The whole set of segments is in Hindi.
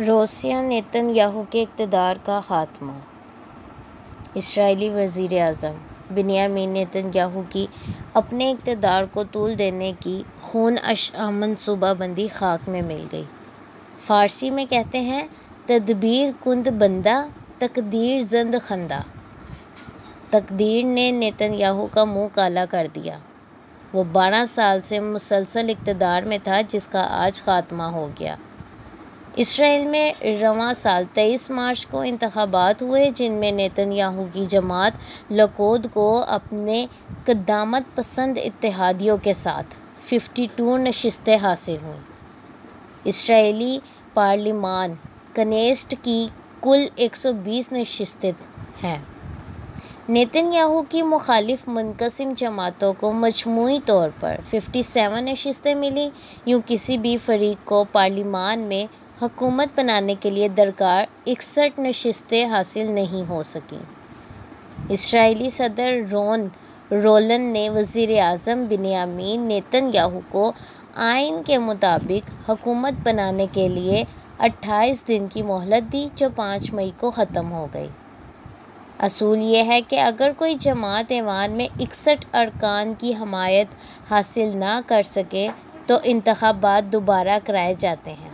रोसिया नेतन्याहू के इक़्तिदार का ख़ात्मा। इसराइली वज़ीर आज़म बिन्यामीन नेतन्याहू की अपने इक़्तिदार को तूल देने की खून अशआ मनसूबाबंदी खाक में मिल गई। फ़ारसी में कहते हैं, तदबीर कुंद बंदा तकदीर जंद खंदा। तकदीर ने नेतन्याहू का मुंह काला कर दिया। वो 12 साल से मुसलसल इक़्तिदार में था, जिसका आज ख़ात्मा हो गया। इसराइल में रवां साल 23 मार्च को इंतख़ाबात हुए, जिनमें नेतन्याहू की जमात लकोद को अपने क़द्दामत पसंद इत्तेहादियों के साथ 52 नशिस्तें हासिल हुईं। इसराइली पार्लिमान कनेस्ट की कुल 120 नशिस्तें हैं। नेतन्याहू की मुखालिफ मुनक़सिम जमातों को मजमूई तौर पर 57 नशिस्तें मिली। यूँ किसी भी फ़रीक को पार्लिमान में हुकूमत बनाने के लिए दरकार 61 नशिस्तें हासिल नहीं हो सकीं। इसराइली सदर रोलन ने वज़ीर आज़म बिन्यामीन नेतन्याहू को आइन के मुताबिक हुकूमत बनाने के लिए 28 दिन की मोहलत दी, जो 5 मई को ख़त्म हो गई। असूल ये है कि अगर कोई जमात ऐवान में 61 अरकान की हमायत हासिल ना कर सके तो इंतख़ाबात दोबारा कराए जाते हैं।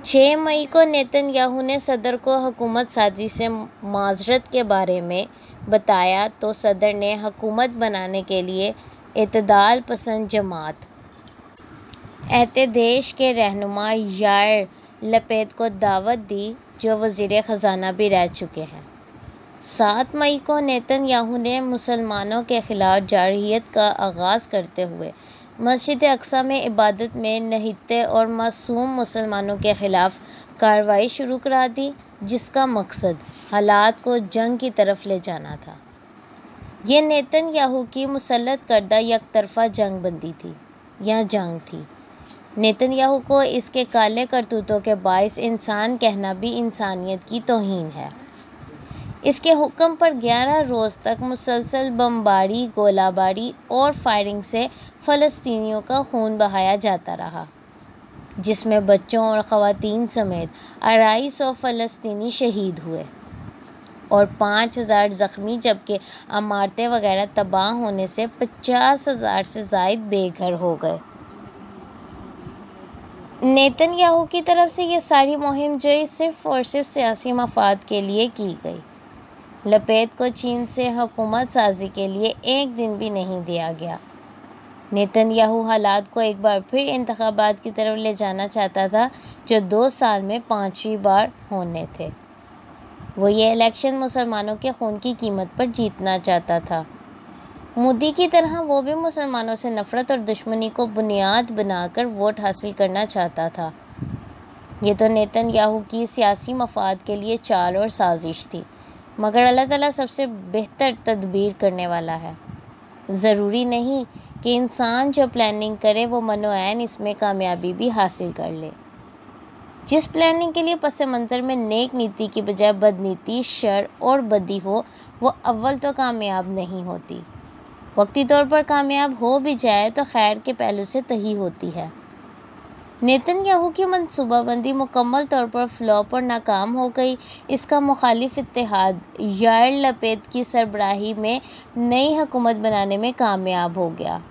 6 मई को नेतन्याहू ने सदर को हुकूमत साजी से माज़रत के बारे में बताया, तो सदर ने हुकूमत बनाने के लिए एतदाल पसंद जमात एहतदेश के रहनुमा यार लपेद को दावत दी, जो वज़ीर ख़ज़ाना भी रह चुके हैं। 7 मई को नेतन्याहू ने मुसलमानों के ख़िलाफ़ जारहियत का आगाज़ करते हुए मस्जिद अक्सा में इबादत में नहित्ते और मासूम मुसलमानों के ख़िलाफ़ कार्रवाई शुरू करा दी, जिसका मकसद हालात को जंग की तरफ ले जाना था। ये नेतन्याहू की मुसल्लत करदा यकतरफ़ा जंग बंदी थी या जंग थी। नेतन्याहू को इसके काले करतूतों के बाइस इंसान कहना भी इंसानियत की तौहीन है। इसके हुक्म पर 11 रोज़ तक मुसलसल बमबारी, गोलाबारी और फायरिंग से फ़लस्तीनियों का खून बहाया जाता रहा, जिसमें बच्चों और ख़वातीन समेत 250 फ़लस्तीनी शहीद हुए और 5000 ज़ख्मी, जबकि इमारतें वगैरह तबाह होने से 50,000 से ज़ायद बेघर हो गए। नेतन्याहू की तरफ से ये सारी मुहिम जोई सिर्फ़ और सिर्फ सियासी मफाद के लिए की गई। लपेद को चीन से हुकूमत साजी के लिए एक दिन भी नहीं दिया गया। नेतन्याहू हालात को एक बार फिर इंतखाबात की तरफ ले जाना चाहता था, जो 2 साल में 5वीं बार होने थे। वो ये इलेक्शन मुसलमानों के खून की कीमत पर जीतना चाहता था। मोदी की तरह वो भी मुसलमानों से नफ़रत और दुश्मनी को बुनियाद बनाकर वोट हासिल करना चाहता था। ये तो नेतन्याहू की सियासी मफाद के लिए चाल और साजिश थी, मगर अल्लाह ताला सबसे बेहतर तदबीर करने वाला है। ज़रूरी नहीं कि इंसान जो प्लानिंग करे वो मनोऐन इसमें कामयाबी भी हासिल कर ले। जिस प्लानिंग के लिए पस मंज़र में नेक नीति की बजाय बदनीति, शर और बदी हो, वो अव्वल तो कामयाब नहीं होती। वक्ती तौर पर कामयाब हो भी जाए तो खैर के पहलू से तही होती है। नेतन्याहू की मनसूबाबंदी मुकम्मल तौर पर फ्लॉप और नाकाम हो गई। इसका मुखालिफ इत्तेहाद यार लपेद की सरबराही में नई हुकूमत बनाने में कामयाब हो गया।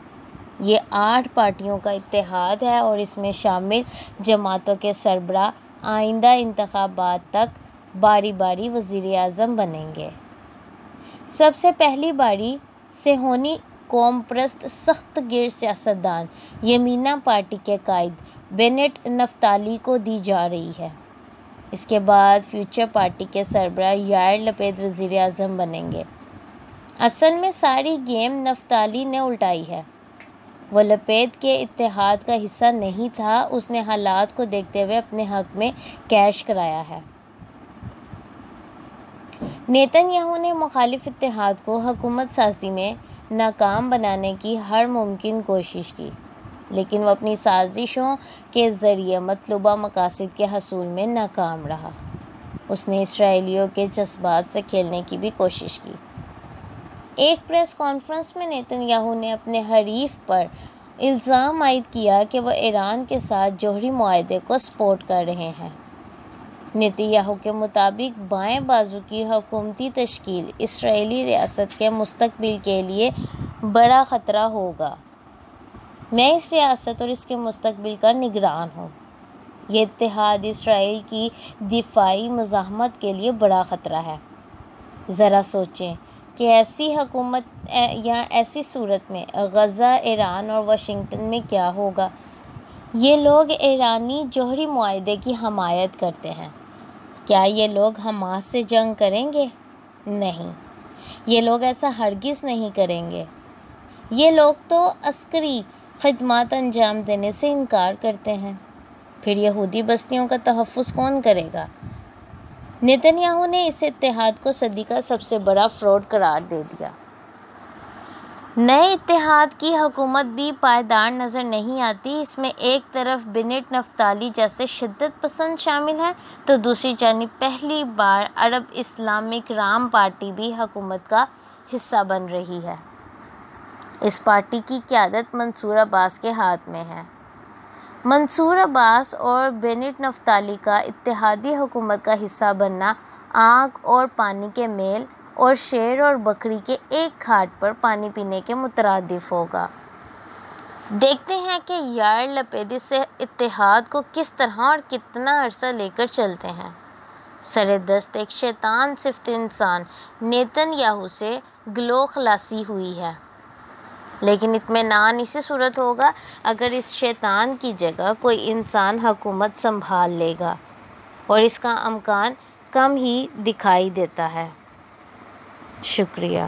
ये 8 पार्टियों का इत्तेहाद है और इसमें शामिल जमातों के सरबराह आइंदा इंतखाबात तक बारी बारी वज़ीर आज़म बनेंगे। सबसे पहली बारी सेहोनी कौम परस्त सख्त गिर सियासतदान यमीना पार्टी के कायद बेनेट नफ्ताली को दी जा रही है। इसके बाद फ्यूचर पार्टी के सरबराह यार लपेद वज़ीर आज़म बनेंगे। असल में सारी गेम नफ्ताली ने उल्टाई है। वो लपेद के इत्तेहाद का हिस्सा नहीं था, उसने हालात को देखते हुए अपने हक में कैश कराया है। नेतन्याहू ने मुखालिफ इत्तेहाद को हुकूमत साजी में नाकाम बनाने की हर मुमकिन कोशिश की, लेकिन वो अपनी साजिशों के ज़रिए मतलूबा मकासद के हसूल में नाकाम रहा। उसने इसराइलियों के जज्बात से खेलने की भी कोशिश की। एक प्रेस कॉन्फ्रेंस में नेतन्याहू ने अपने हरीफ पर इल्ज़ाम आयद किया कि वह ईरान के साथ जौहरी मुआहदे को सपोर्ट कर रहे हैं। नेतन्याहू के मुताबिक बाएं बाजू की हुकूमती तश्कील इसराइली रियासत के मुस्तकबिल के लिए बड़ा ख़तरा होगा। मैं इस रियासत और इसके मुस्तकबिल का निगरान हूँ। ये इत्तेहाद इसराइल की दिफाई मज़ाहमत के लिए बड़ा ख़तरा है। ज़रा सोचें कि ऐसी हुकूमत या ऐसी सूरत में गज़ा, ईरान और वाशिंगटन में क्या होगा। ये लोग ईरानी जौहरी मुआहदे की हमायत करते हैं। क्या ये लोग हमास से जंग करेंगे? नहीं, ये लोग ऐसा हरगिज़ नहीं करेंगे। ये लोग तो अस्करी खिदमत अंजाम देने से इनकार करते हैं। फिर यहूदी बस्तियों का तहफ़्फ़ुज़ कौन करेगा? नेतन्याहू ने इस इत्तेहाद को सदी का सबसे बड़ा फ्रॉड करार दे दिया। नए इत्तेहाद की हुकूमत भी पायदार नज़र नहीं आती। इसमें एक तरफ बेनेट नफ्ताली जैसे शिद्दत पसंद शामिल हैं, तो दूसरी जानिब पहली बार अरब इस्लामिक राम पार्टी भी हुकूमत का हिस्सा बन रही है। इस पार्टी की क़यादत मंसूर अब्बास के हाथ में है। मंसूर अब्बास और बेनेट नफ्ताली का इत्तेहादी हुकूमत का हिस्सा बनना आग और पानी के मेल और शेर और बकरी के एक खाट पर पानी पीने के मुतरादिफ होगा। देखते हैं कि यार लपेद इस इत्तेहाद को किस तरह और कितना अरसा लेकर चलते हैं। सरेदस्त एक शैतान सिफ्त इंसान नेतन्याहू से गलो खलासी हुई है, लेकिन इत्मीनान इसी सूरत होगा अगर इस शैतान की जगह कोई इंसान हुकूमत संभाल लेगा, और इसका इम्कान कम ही दिखाई देता है। शुक्रिया।